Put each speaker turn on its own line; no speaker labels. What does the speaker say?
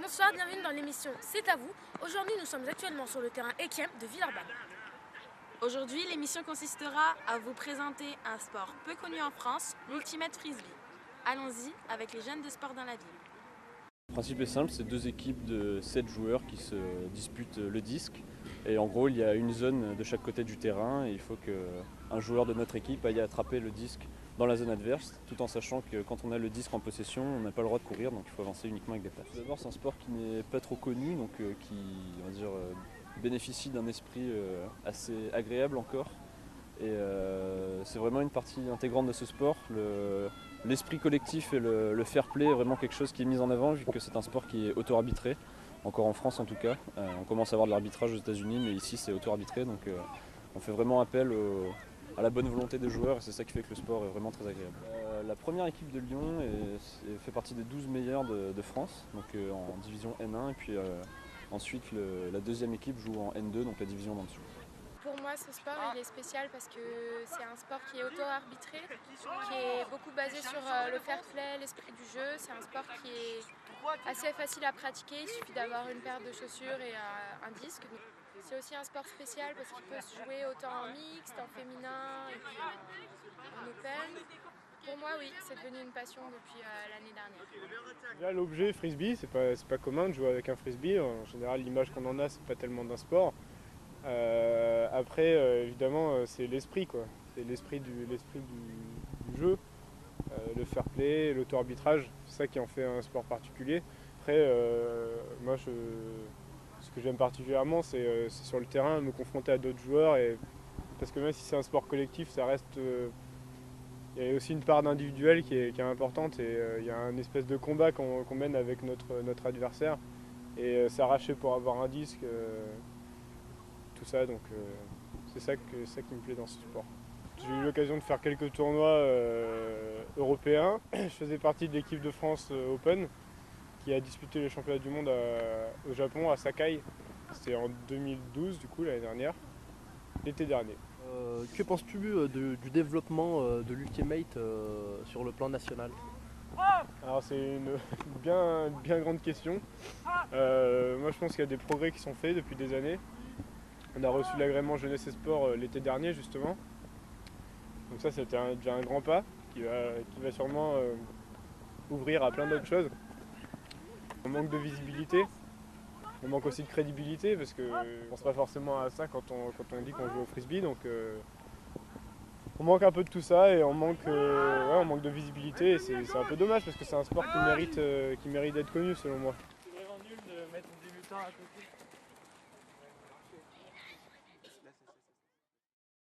Bonsoir, bienvenue dans l'émission C'est à vous. Aujourd'hui, nous sommes actuellement sur le terrain Ekiem de Villeurbanne.
Aujourd'hui, l'émission consistera à vous présenter un sport peu connu en France, l'Ultimate Frisbee. Allons-y avec les jeunes de Sport dans la ville.
Le principe est simple, c'est deux équipes de 7 joueurs qui se disputent le disque. Et en gros, il y a une zone de chaque côté du terrain et il faut qu'un joueur de notre équipe aille attraper le disque dans la zone adverse, tout en sachant que quand on a le disque en possession, on n'a pas le droit de courir, donc il faut avancer uniquement avec des passes. D'abord, c'est un sport qui n'est pas trop connu, donc qui, on va dire, bénéficie d'un esprit assez agréable encore. Et c'est vraiment une partie intégrante de ce sport. L'esprit collectif et le fair play est vraiment quelque chose qui est mis en avant, vu que c'est un sport qui est auto-arbitré, encore en France en tout cas. On commence à avoir de l'arbitrage aux États-Unis, mais ici c'est auto-arbitré, donc on fait vraiment appel à la bonne volonté des joueurs, et c'est ça qui fait que le sport est vraiment très agréable. La première équipe de Lyon fait partie des 12 meilleures de France, donc en division N1, et puis ensuite la deuxième équipe joue en N2, donc la division d'en dessous.
Pour moi, ce sport il est spécial parce que c'est un sport qui est auto-arbitré, qui est beaucoup basé sur le fair play, l'esprit du jeu. C'est un sport qui est assez facile à pratiquer, il suffit d'avoir une paire de chaussures et un disque. C'est aussi un sport spécial parce qu'il peut se jouer autant en mixte, en féminin et puis en open. Pour moi, oui, c'est devenu une passion depuis l'année dernière.
Là, l'objet frisbee, c'est pas commun de jouer avec un frisbee. En général, l'image qu'on en a, c'est pas tellement d'un sport. Après, évidemment, c'est l'esprit, quoi. C'est l'esprit du jeu, le fair play, l'auto-arbitrage. C'est ça qui en fait un sport particulier. Après, moi, ce que j'aime particulièrement, c'est sur le terrain, me confronter à d'autres joueurs. Parce que même si c'est un sport collectif, ça reste... il y a aussi une part d'individuel qui est importante, et il y a un espèce de combat qu'on mène avec notre adversaire. Et s'arracher pour avoir un disque... tout ça, donc c'est ça qui me plaît dans ce sport. J'ai eu l'occasion de faire quelques tournois européens. Je faisais partie de l'équipe de France Open qui a disputé les championnats du monde au Japon, à Sakai. C'était en 2012, du coup, l'année dernière, l'été dernier.
Que penses-tu du développement de l'Ultimate sur le plan national ?
Alors c'est une bien grande question. Moi je pense qu'il y a des progrès qui sont faits depuis des années. On a reçu l'agrément Jeunesse et Sport l'été dernier justement. Donc ça c'était déjà un grand pas qui va sûrement ouvrir à plein d'autres choses. On manque de visibilité, on manque aussi de crédibilité parce qu'on ne pense pas forcément à ça quand on dit qu'on joue au frisbee. Donc on manque un peu de tout ça et on manque de visibilité, et c'est un peu dommage parce que c'est un sport qui mérite d'être connu selon moi.
C'est vraiment nul de mettre un débutant à côté.